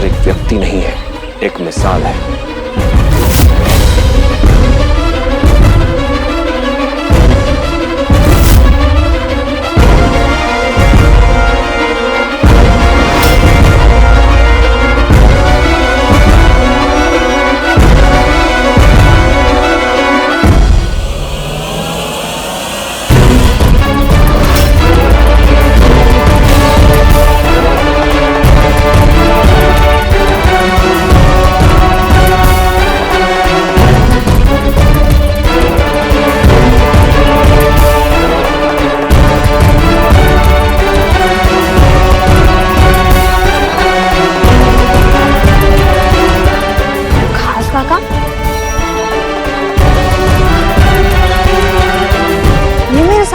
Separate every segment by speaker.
Speaker 1: शस्त्र एक व्यक्ति नहीं है, एक मिसाल है।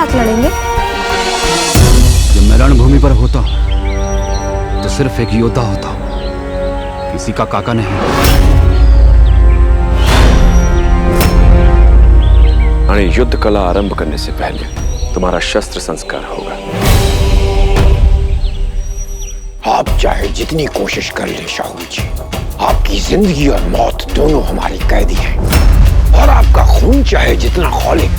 Speaker 2: लड़ेंगे?
Speaker 3: जब मैं रणभूमि पर होता तो सिर्फ एक योद्धा होता, किसी का काका नहीं।
Speaker 1: आणि युद्ध कला आरंभ करने से पहले तुम्हारा शस्त्र संस्कार होगा।
Speaker 4: आप चाहे जितनी कोशिश कर ले शाहू जी, आपकी जिंदगी और मौत दोनों हमारी कैदी हैं, और आपका खून चाहे जितना खौले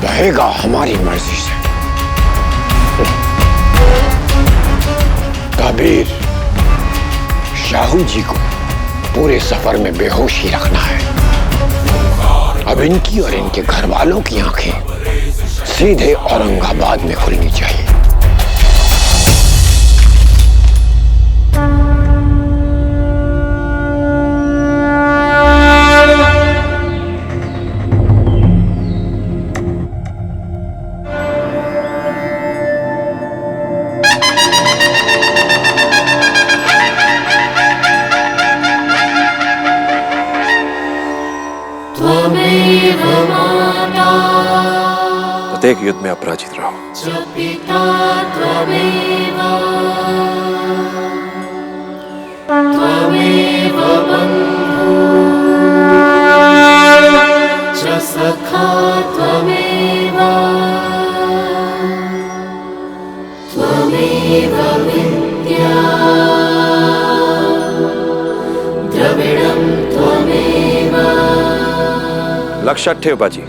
Speaker 4: बहेगा हमारी मर्जी से। कबीर, शाहू जी को पूरे सफर में बेहोश ही रखना है। अब इनकी और इनके घर वालों की आंखें सीधे औरंगाबाद में खुलनी चाहिए।
Speaker 1: प्रत्येक युद्ध में अपराजित रहो। लक्ष्य ठेव बाजी,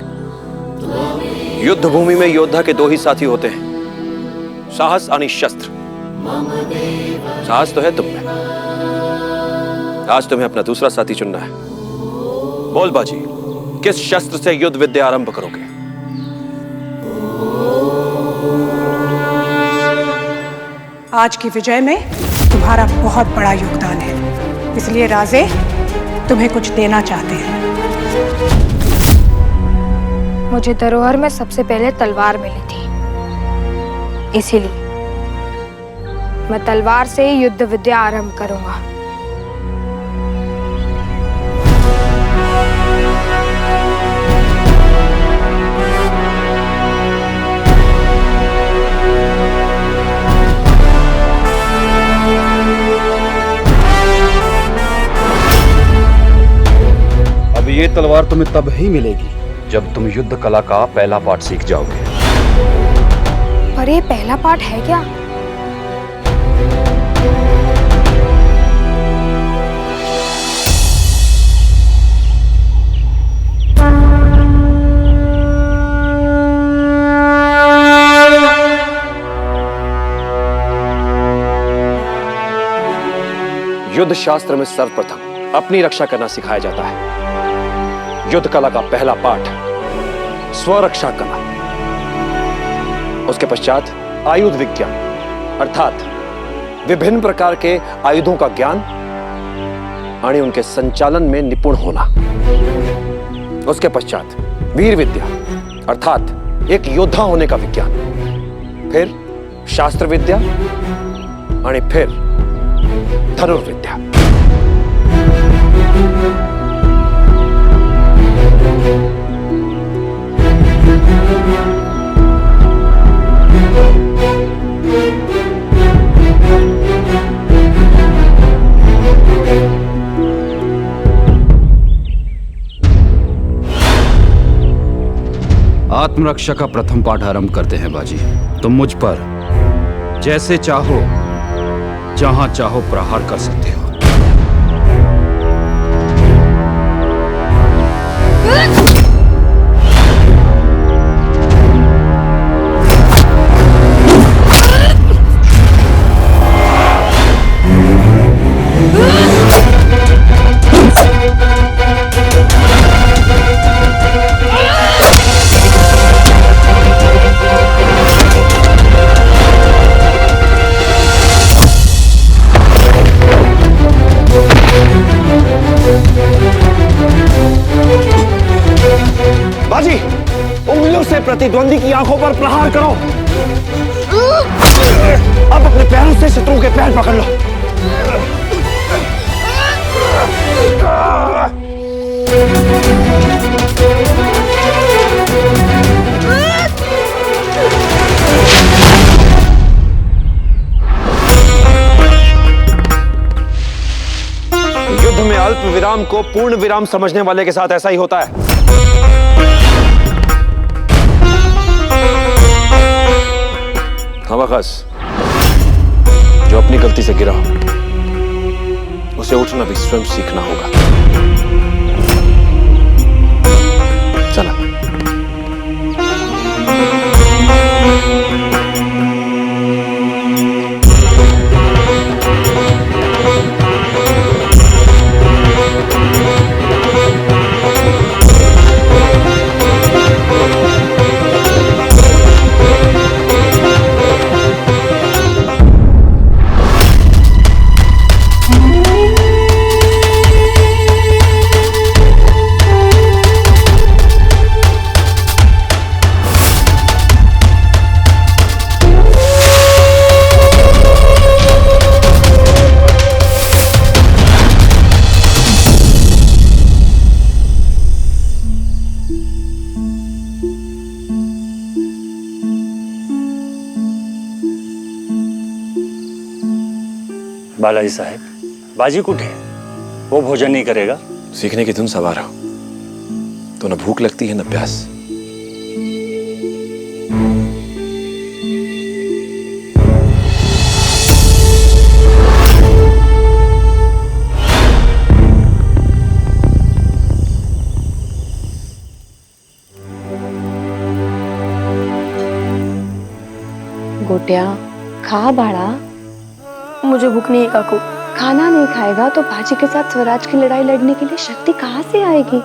Speaker 1: युद्ध भूमि में योद्धा के दो ही साथी होते हैं, साहस और शस्त्र। साहस तो है तुम में, आज तुम्हें अपना दूसरा साथी चुनना है। बोल बाजी, किस शस्त्र से युद्ध विद्या आरंभ करोगे?
Speaker 5: आज की विजय में तुम्हारा बहुत बड़ा योगदान है, इसलिए राजे तुम्हें कुछ देना चाहते हैं।
Speaker 2: मुझे धरोहर में सबसे पहले तलवार मिली थी, इसीलिए मैं तलवार से ही युद्ध विद्या आरंभ करूंगा।
Speaker 3: अब ये तलवार तुम्हें तब ही मिलेगी जब तुम युद्ध कला का पहला पाठ सीख जाओगे।
Speaker 2: पर ये पहला पाठ है क्या?
Speaker 1: युद्ध शास्त्र में सर्वप्रथम अपनी रक्षा करना सिखाया जाता है। युद्ध कला का पहला पाठ स्वरक्षा कला, उसके पश्चात आयुध विज्ञान अर्थात विभिन्न प्रकार के आयुधों का ज्ञान और उनके संचालन में निपुण होना। उसके पश्चात वीर विद्या अर्थात एक योद्धा होने का विज्ञान, फिर शास्त्र विद्या और फिर धनुर्विद्या।
Speaker 3: आत्मरक्षा का प्रथम पाठ आरंभ करते हैं बाजी। तुम मुझ पर जैसे चाहो जहां चाहो प्रहार कर सकते हो।
Speaker 1: बाजी, उंगलियों से प्रतिद्वंदी की आंखों पर प्रहार करो। अब अपने पैरों से शत्रु के पैर पकड़ लो। युद्ध में अल्प विराम को पूर्ण विराम समझने वाले के साथ ऐसा ही होता है। हवाखास, जो अपनी गलती से गिरा उसे उठना भी स्वयं सीखना होगा। चला।
Speaker 6: बालाजी साहब, बाजी कुठे? वो भोजन नहीं करेगा?
Speaker 1: सीखने की धुन सवार हो तो न भूख लगती है न प्यास।
Speaker 7: गोट्या, खा बाड़ा।
Speaker 8: मुझे भूख नहीं है काकू।
Speaker 7: खाना नहीं खाएगा तो बाजी के साथ स्वराज की लड़ाई लड़ने के लिए शक्ति कहाँ से आएगी?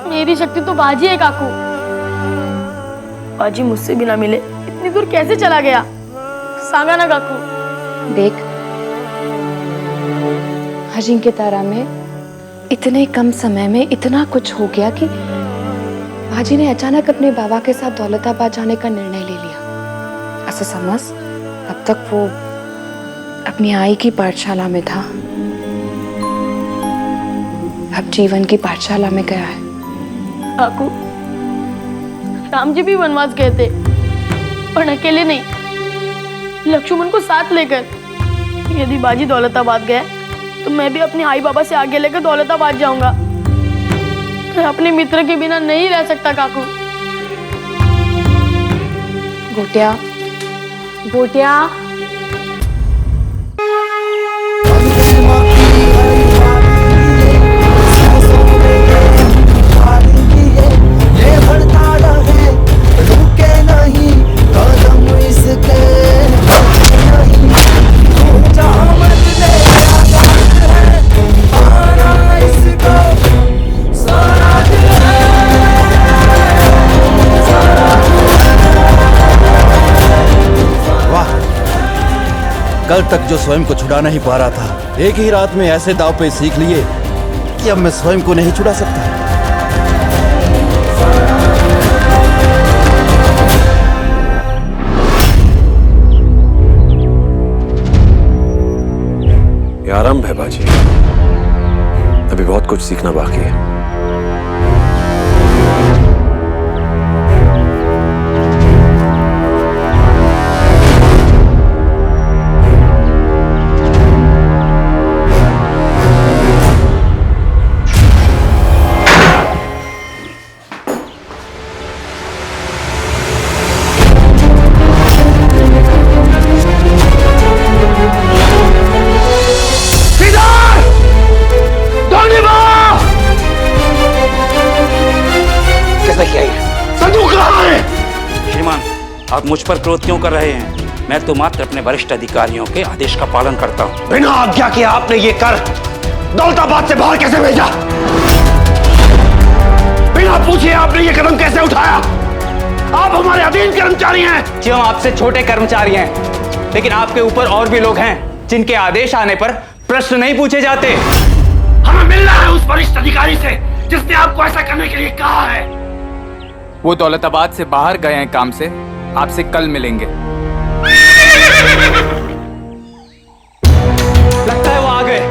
Speaker 8: मेरी शक्ति तो बाजी है काकू। बाजी मुझसे बिना मिले इतनी दूर कैसे चला गया? सांगा ना काकू।
Speaker 7: देख, अजिंक्यतारा में इतने कम समय में इतना कुछ हो गया कि बाजी ने अचानक अपने बाबा के साथ दौलताबाद जाने का निर्णय ले लिया। ऐसा समझ, अब तक वो अपनी आई की पाठशाला में था, अब जीवन की पाठशाला में गया है।
Speaker 8: काकू, राम जी भी वनवास गए थे और अकेले नहीं, लक्ष्मण को साथ लेकर। यदि बाजी दौलताबाद गए तो मैं भी अपने आई बाबा से आगे लेकर दौलताबाद जाऊंगा। मैं अपने मित्र के बिना नहीं रह सकता काकू।
Speaker 7: गोट्या, गोट्या।
Speaker 9: कल तक जो स्वयं को छुड़ा नहीं पा रहा था, एक ही रात में ऐसे दाव पे सीख लिए कि अब मैं स्वयं को नहीं छुड़ा सकता।
Speaker 1: ये आरंभ है बाजी, अभी बहुत कुछ सीखना बाकी है।
Speaker 10: मुझ पर क्रोध क्यों कर रहे हैं? मैं तो मात्र अपने वरिष्ठ अधिकारियों के आदेश का पालन करता हूँ।
Speaker 1: बिना आज्ञा के आपने ये कर दौलताबाद से बाहर कैसे भेजा? बिना पूछे आपने ये कदम कैसे उठाया? आप हमारे अधीन कर्मचारी हैं।
Speaker 11: जी हम आपसे छोटे कर्मचारी हैं, लेकिन आपके ऊपर और भी लोग हैं जिनके आदेश आने पर प्रश्न नहीं पूछे जाते।
Speaker 1: हमें मिलना है उस वरिष्ठ अधिकारी से जिसने आपको ऐसा करने के लिए कहा है।
Speaker 11: वो दौलताबाद से बाहर गए हैं काम से, आपसे कल मिलेंगे। लगता है वो आ गए।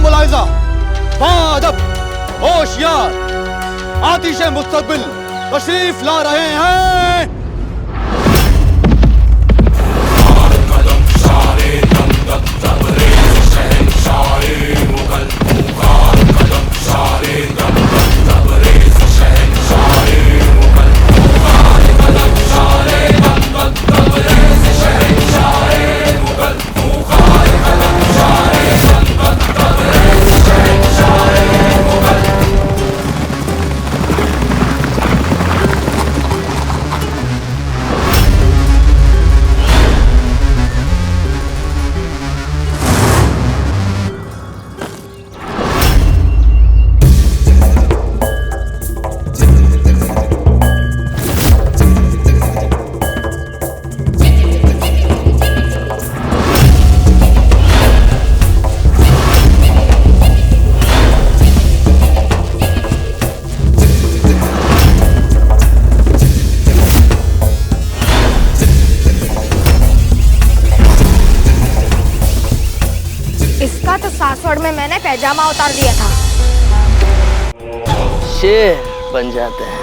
Speaker 9: मुलाहिजा, बाअदब, होशियार, आतिशे मुस्तकबिल तशरीफ ला रहे हैं।
Speaker 2: इसका तो सासवड़ में मैंने पैजामा उतार दिया था।
Speaker 12: शेर बन जाते हैं।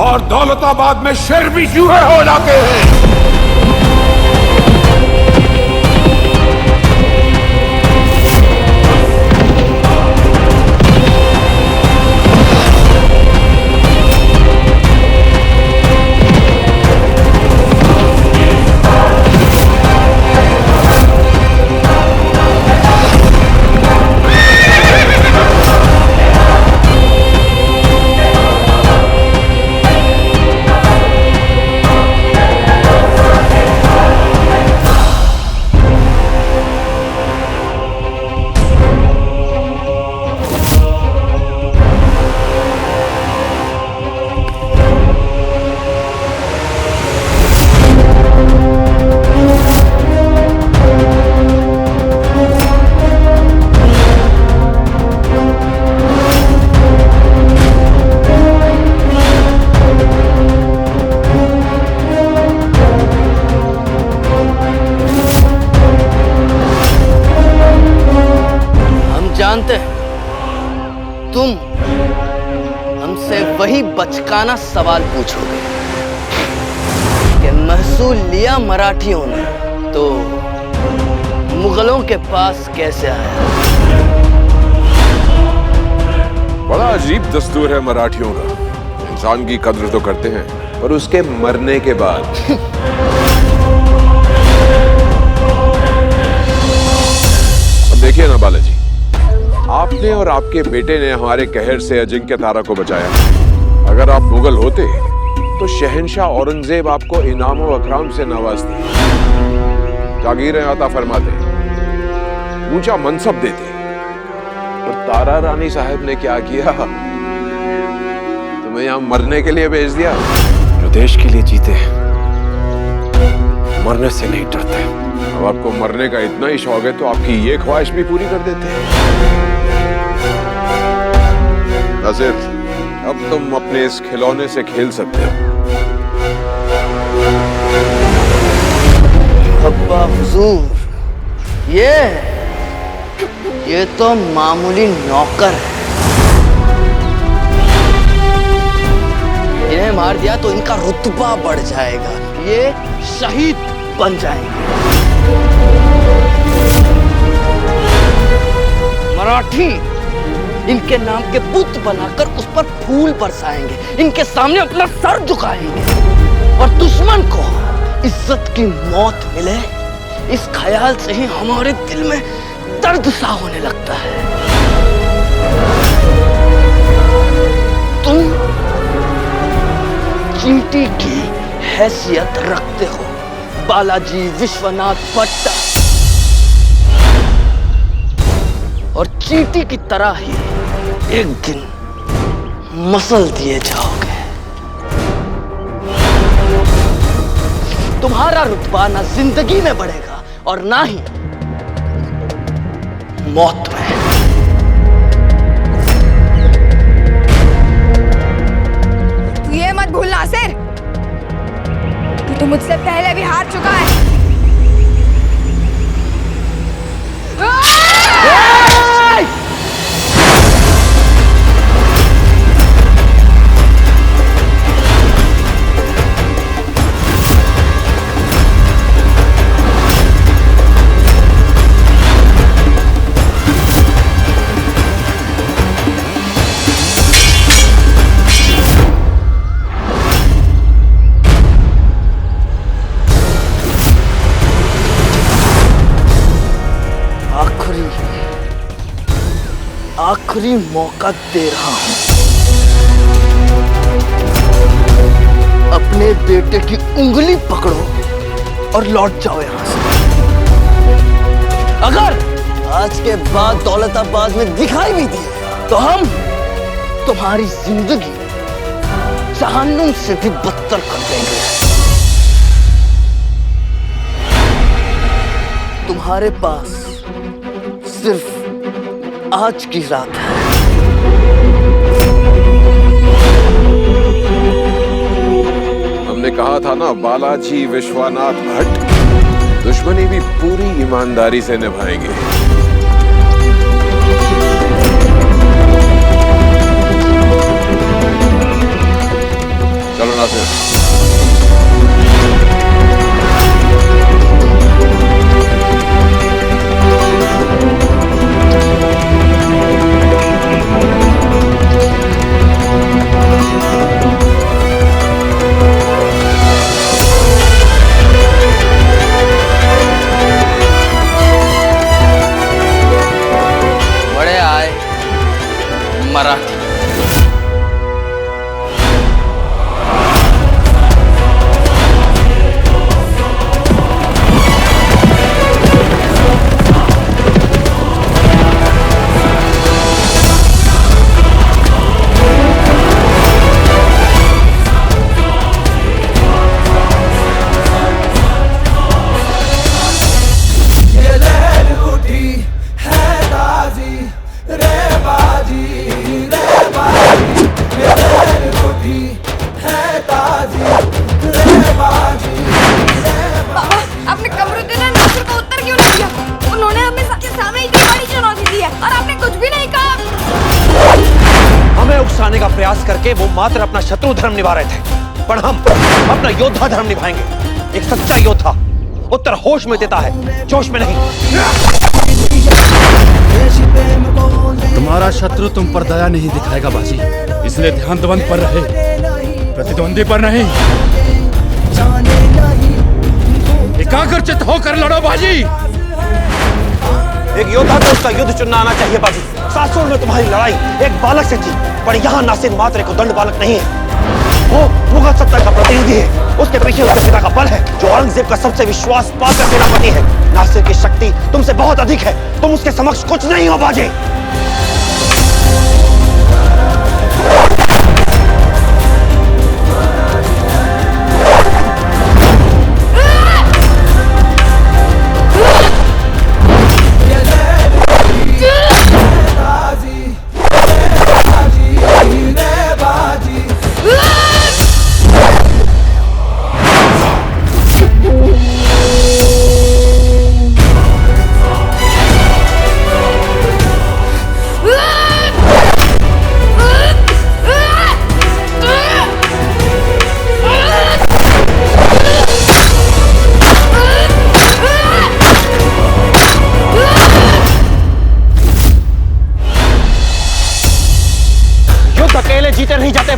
Speaker 4: और दौलताबाद में शेर भी चूहे हो जाते हैं।
Speaker 12: जानते हैं तुम हमसे वही बचकाना सवाल पूछोगे कि महसूल लिया मराठियों ने तो मुगलों के पास कैसे आया।
Speaker 13: बड़ा अजीब दस्तूर है मराठियों का। इंसान की कद्र तो करते हैं पर उसके मरने के बाद। अब देखिए ना बालाजी, आपने और आपके बेटे ने हमारे कहर से अजिंक्य तारा को बचाया। अगर आप मुगल होते तो शहंशाह औरंगजेब आपको इनाम और अकराम से नवाजते, जागीरें अता फरमाते, ऊंचा मनसब देते। और तारा रानी साहब ने क्या किया? तुम्हें यहां मरने के लिए भेज दिया।
Speaker 1: जो देश के लिए जीते मरने से नहीं डरते।
Speaker 13: अब आपको मरने का इतना ही शौक है तो आपकी ये ख्वाहिश भी पूरी कर देते हैं। नासिर, अब तुम अपने इस खिलौने से खेल सकते हो।
Speaker 12: अब्बा हुजूर, ये तो मामूली नौकर है। इन्हें मार दिया तो इनका रुतबा बढ़ जाएगा, ये शहीद बन जाएंगे। मराठी इनके नाम के बुत बनाकर उस पर फूल बरसाएंगे, इनके सामने अपना सर झुकाएंगे और दुश्मन को इज्जत की मौत मिले, इस ख्याल से ही हमारे दिल में दर्द सा होने लगता है। तुम चींटी की हैसियत रखते हो बालाजी विश्वनाथ भट्ट, और चींटी की तरह ही एक दिन मसल दिए जाओगे। तुम्हारा रुतबा ना जिंदगी में बढ़ेगा और ना ही मौत में।
Speaker 2: तू ये मत भूल नासिर कि तू मुझसे पहले भी हार चुका है।
Speaker 12: आखिरी मौका दे रहा हूं, अपने बेटे की उंगली पकड़ो और लौट जाओ यहां से। अगर आज के बाद दौलताबाद में दिखाई भी दिए तो हम तुम्हारी जिंदगी जहन्नुम से भी बदतर कर देंगे। तुम्हारे पास सिर्फ आज की रात है।
Speaker 13: हमने कहा था ना बालाजी विश्वनाथ भट्ट दुश्मनी भी पूरी ईमानदारी से निभाएंगे। चलो नासिर।
Speaker 12: मराठी
Speaker 1: प्रयास करके वो मात्र अपना शत्रु धर्म निभा रहे थे, पर हम अपना योद्धा धर्म निभाएंगे। एक सच्चा योद्धा उत्तर होश में देता है, जोश में नहीं।
Speaker 3: तुम्हारा शत्रु तुम पर दया नहीं दिखाएगा बाजी, इसलिए ध्यान द्वंद पर रहे, प्रतिद्वंदी पर नहीं। एकाग्रचित्त होकर लड़ो बाजी।
Speaker 1: एक योद्धा को उसका युद्ध चुनना आना चाहिए बाजी। सासुर में तुम्हारी लड़ाई एक बालक से थी, पर यहाँ नासिर मात्र एक उद्दंड बालक नहीं है, वो मुगल सत्ता का प्रतिनिधि है। उसके पीछे उसके पिता का बल है, जो औरंगजेब का सबसे विश्वास पात्र सेनापति है। नासिर की शक्ति तुमसे बहुत अधिक है, तुम उसके समक्ष कुछ नहीं हो बाजी।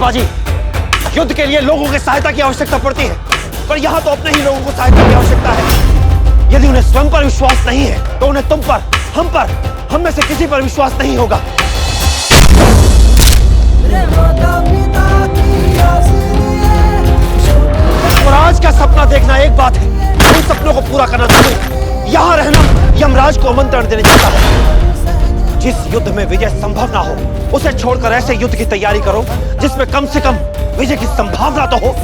Speaker 1: बाजी, युद्ध के लिए लोगों की सहायता की आवश्यकता पड़ती है, पर यहां तो अपने ही लोगों को सहायता की आवश्यकता है। यदि उन्हें स्वयं पर विश्वास नहीं है तो उन्हें तुम पर, हम में से किसी पर विश्वास नहीं होगा। और आज का सपना देखना एक बात है, इन सपनों को पूरा करना दूसरी। यहां रहना यमराज को आमंत्रण देने जैसा है। जिस युद्ध में विजय संभव ना हो, उसे छोड़कर ऐसे युद्ध की तैयारी करो जिसमें कम से कम विजय की संभावना तो हो।